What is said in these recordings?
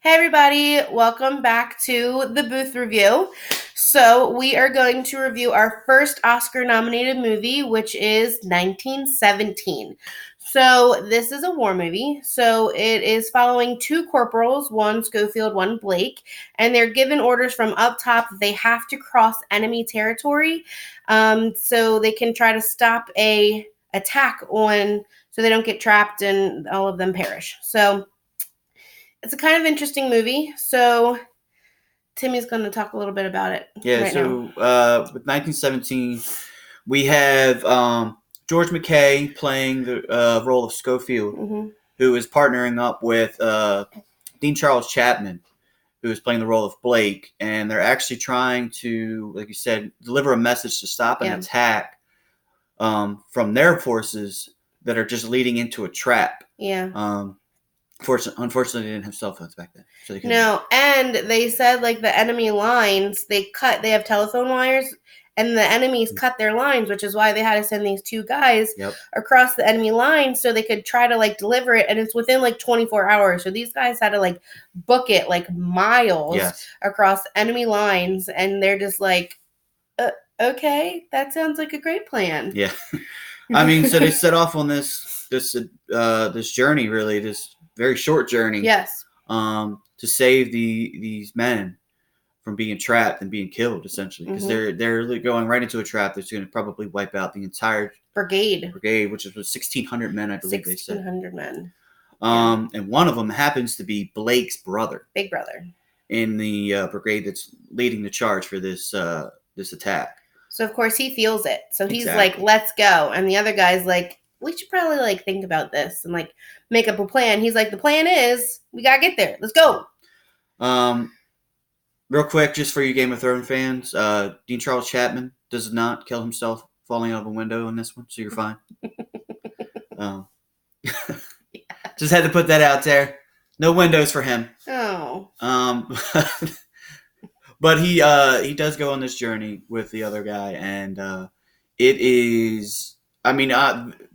Hey everybody, welcome back to the Booth Review. So, we are going to review our first Oscar nominated movie, which is 1917. So, this is a war movie. So, it is following two corporals, one Schofield, one Blake, and they're given orders from up top that they have to cross enemy territory so they can try to stop a attack on so they don't get trapped and all of them perish. So, it's a kind of interesting movie. So Timmy's going to talk a little bit about it Yeah, right now. so with 1917, we have George McKay playing the role of Schofield, Mm-hmm. who is partnering up with Dean Charles Chapman, who is playing the role of Blake, and they're actually trying to, like you said, deliver a message to stop an Yeah. attack from their forces that are just leading into a trap. Yeah. Unfortunately, they didn't have cell phones back then, so they couldn't. No, and they said like the enemy lines, they have telephone wires and the enemies cut their lines, which is why they had to send these two guys across the enemy lines so they could try to like deliver it, and it's within like 24 hours. So these guys had to like book it like miles across enemy lines, and they're just like okay, that sounds like a great plan. Yeah. I mean, so they set off on this journey, really, this very short journey. Yes. To save these men from being trapped and being killed, essentially, because they're going right into a trap that's going to probably wipe out the entire brigade, which is 1,600 men, I believe they said. 1,600 men. And one of them happens to be Blake's brother, big brother, in the brigade that's leading the charge for this attack. So of course he feels it. So he's like, "Let's go," and the other guy's like, "We should probably like think about this and like make up a plan." He's like, "The plan is we gotta get there. Let's go." Real quick, just for you Game of Thrones fans, Dean Charles Chapman does not kill himself falling out of a window in this one, so you're fine. Just had to put that out there. No windows for him. Oh. But he does go on this journey with the other guy, and it is. I mean,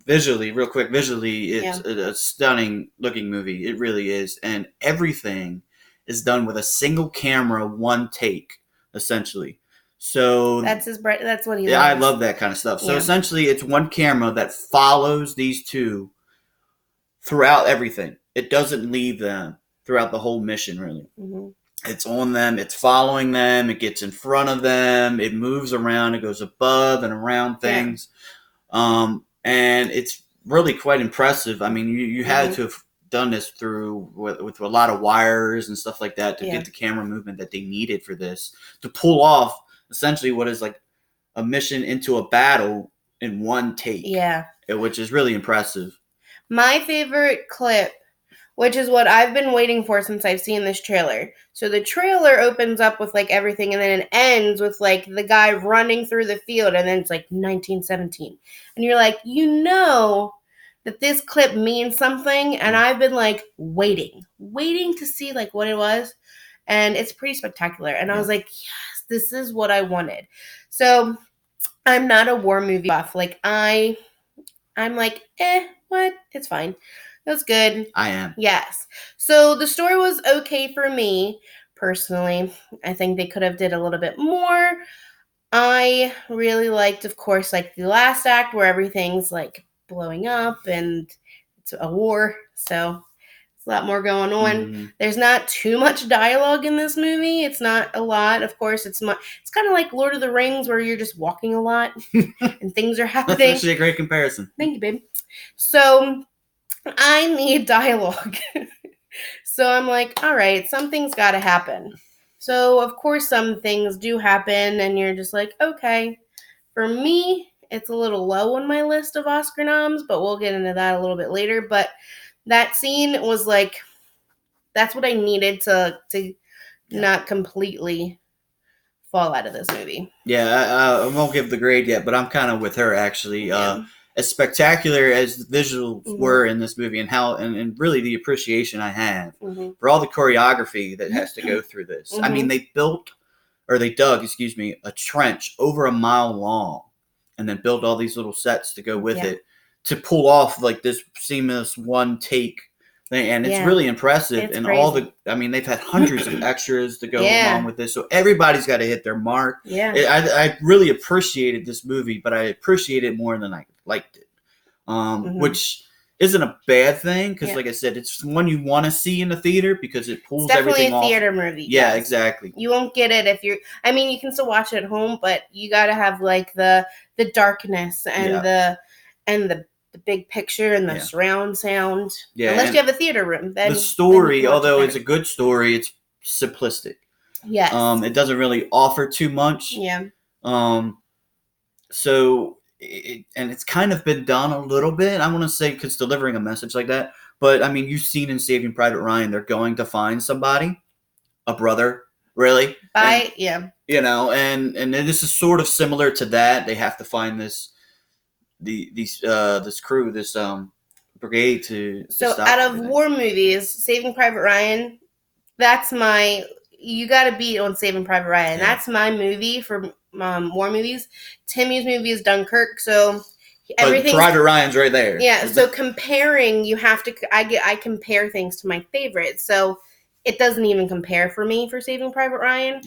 visually, real quick, it's a stunning looking movie. It really is, and everything is done with a single camera, one take, essentially. So that's what he. Yeah, loves. I love that kind of stuff. So essentially, it's one camera that follows these two throughout everything. It doesn't leave them throughout the whole mission, really. Mm-hmm. It's on them. It's following them. It gets in front of them. It moves around. It goes above and around things. Yeah. And it's really quite impressive. I mean, you had to have done this through with a lot of wires and stuff like that to get the camera movement that they needed for this, to pull off essentially what is like a mission into a battle in one take. Yeah. Which is really impressive. My favorite clip, which is what I've been waiting for since I've seen this trailer. So the trailer opens up with like everything, and then it ends with like the guy running through the field, and then it's like 1917. And you're like, you know that this clip means something, and I've been like waiting to see like what it was. And it's pretty spectacular. And I was like, yes, this is what I wanted. So I'm not a war movie buff. Like I'm like, what? It's fine. It was good. I am. Yes. So the story was okay for me, personally. I think they could have did a little bit more. I really liked, of course, like the last act where everything's like blowing up and it's a war. So it's a lot more going on. Mm-hmm. There's not too much dialogue in this movie. It's not a lot. Of course, it's kind of like Lord of the Rings where you're just walking a lot and things are happening. That's actually a great comparison. Thank you, babe. So I need dialogue. So I'm like, all right, something's got to happen. So, of course, some things do happen, and you're just like, okay. For me, it's a little low on my list of Oscar noms, but we'll get into that a little bit later. But that scene was like, that's what I needed to not completely fall out of this movie. Yeah, I won't give the grade yet, but I'm kind of with her, actually. Yeah. As spectacular as the visuals were in this movie, and how and really the appreciation I have for all the choreography that has to go through this. I mean, they dug, a trench over a mile long, and then built all these little sets to go with it to pull off like this seamless one take thing, and it's really impressive. It's and crazy. they've had hundreds of extras to go Yeah. along with this, so everybody's got to hit their mark. Yeah. I really appreciated this movie, but I appreciate it more than I liked it, which isn't a bad thing, because like I said, it's one you want to see in the theater because it pulls everything off. It's definitely a theater movie. Yeah, exactly. You won't get it if you're. I mean, you can still watch it at home, but you got to have like the darkness and the big picture and the surround sound. Yeah, unless you have a theater room. Then the story, although it's a good story, it's simplistic. Yes. It doesn't really offer too much. Yeah. So. And it's kind of been done a little bit, I want to say, because delivering a message like that. But, I mean, you've seen in Saving Private Ryan, they're going to find somebody, a brother, really. You know, and this is sort of similar to that. They have to find this crew, this brigade to So, stop out of everything. war movies, Saving Private Ryan, that's my... You got to beat on Saving Private Ryan. Yeah. That's my movie for war movies. Timmy's movie is Dunkirk, so everything. Private Ryan's right there. Yeah, so comparing, you have to. I compare things to my favorites, so it doesn't even compare for me for Saving Private Ryan.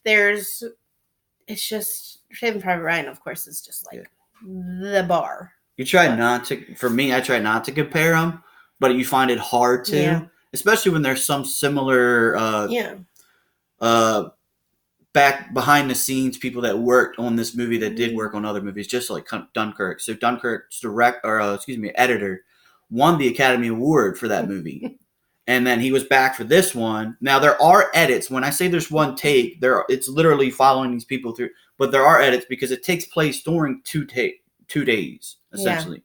Yeah. It's just Saving Private Ryan, of course, is just like the bar. You try not to. For me, I try not to compare them, but you find it hard to, especially when there's some similar. Back behind the scenes, people that worked on this movie that did work on other movies, just like Dunkirk. So Dunkirk's editor won the Academy Award for that movie, and then he was back for this one. Now there are edits. When I say there's one take, it's literally following these people through, but there are edits because it takes place during 2 days essentially.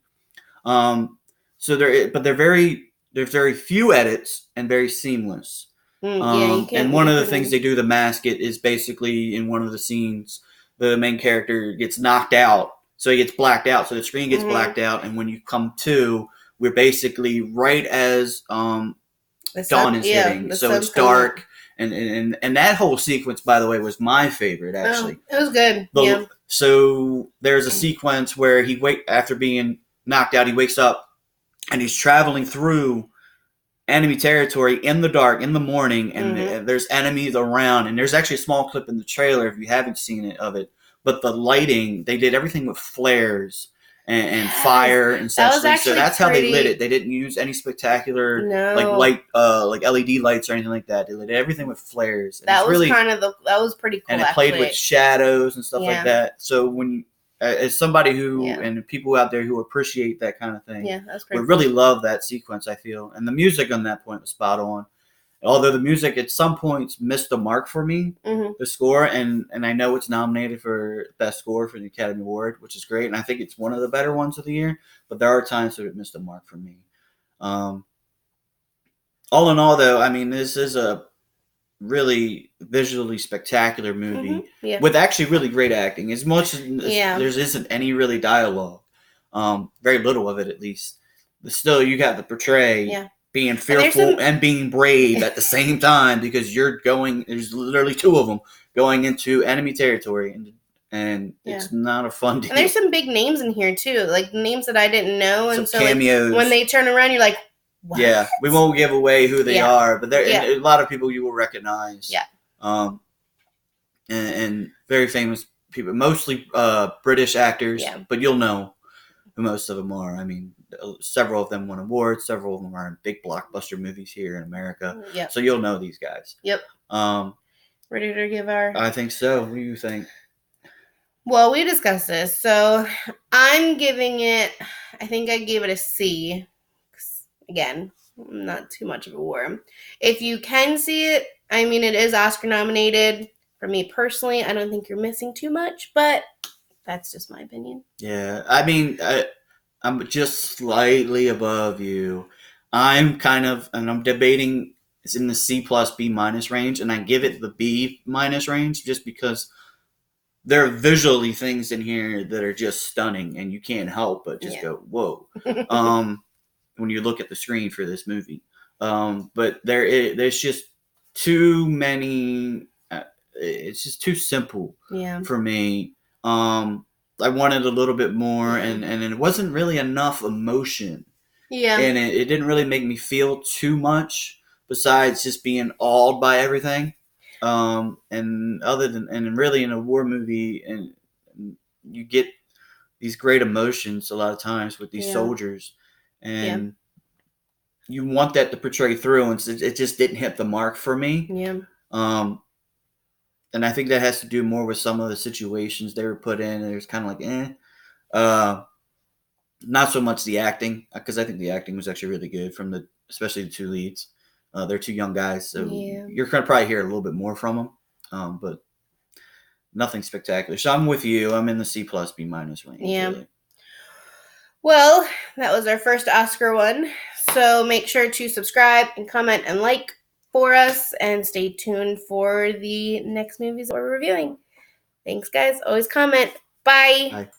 So there's very few edits and very seamless. And one of the things they do to mask it is basically in one of the scenes, the main character gets knocked out. So he gets blacked out. So the screen gets blacked out. And when you come to, we're basically right as dawn is hitting. So it's dark. And that whole sequence, by the way, was my favorite, actually. It was good. So there's a sequence where after being knocked out, he wakes up and he's traveling through enemy territory in the dark in the morning, and there's enemies around, and there's actually a small clip in the trailer if you haven't seen it of it, but the lighting, they did everything with flares and fire, and so that's how they lit it. They didn't use any spectacular like LED lights or anything like that. They lit everything with flares. That was that was pretty cool, and it played with shadows and stuff like that. So when as somebody who and people out there who appreciate that kind of thing, that's pretty would really love that sequence, I feel. And the music on that point was spot on. Although the music at some points missed the mark for me, the score, and I know it's nominated for Best Score for the Academy Award, which is great, and I think it's one of the better ones of the year, but there are times that it missed the mark for me. All in all, though, I mean, this is a really visually spectacular movie with actually really great acting. As much as there isn't any really dialogue, very little of it at least, but still you got to portray being fearful and being brave at the same time, because there's literally 2 of them going into enemy territory, and it's not a fun deal. And there's some big names in here too, like names that I didn't know, and some cameos. When they turn around, you're like, what? Yeah, we won't give away who they are, but a lot of people you will recognize. Yeah. And very famous people, mostly British actors, but you'll know who most of them are. I mean, several of them won awards. Several of them are in big blockbuster movies here in America. So you'll know these guys. Yep. Ready to give our... I think so. What do you think? Well, we discussed this. So I'm giving it... I think I gave it a C. Again, not too much of a war. If you can see it, I mean, it is Oscar nominated. For me personally, I don't think you're missing too much, but that's just my opinion. Yeah, I mean, I'm just slightly above you. I'm debating, it's in the C plus B minus range, and I give it the B minus range just because there are visually things in here that are just stunning, and you can't help but just go, whoa. When you look at the screen for this movie. But there's just too many, it's just too simple for me. I wanted a little bit more, and it wasn't really enough emotion Yeah. And it didn't really make me feel too much besides just being awed by everything. And really in a war movie, and you get these great emotions a lot of times with these soldiers, and you want that to portray through, and it just didn't hit the mark for me. Yeah. And I think that has to do more with some of the situations they were put in. And it was kind of like, not so much the acting, because I think the acting was actually really good especially the two leads. They're two young guys, so you're going to probably hear a little bit more from them, but nothing spectacular. So I'm with you. I'm in the C+, B- range. Yeah. Really. Well, that was our first Oscar one. So make sure to subscribe and comment and like for us, and stay tuned for the next movies that we're reviewing. Thanks, guys. Always comment. Bye. Bye.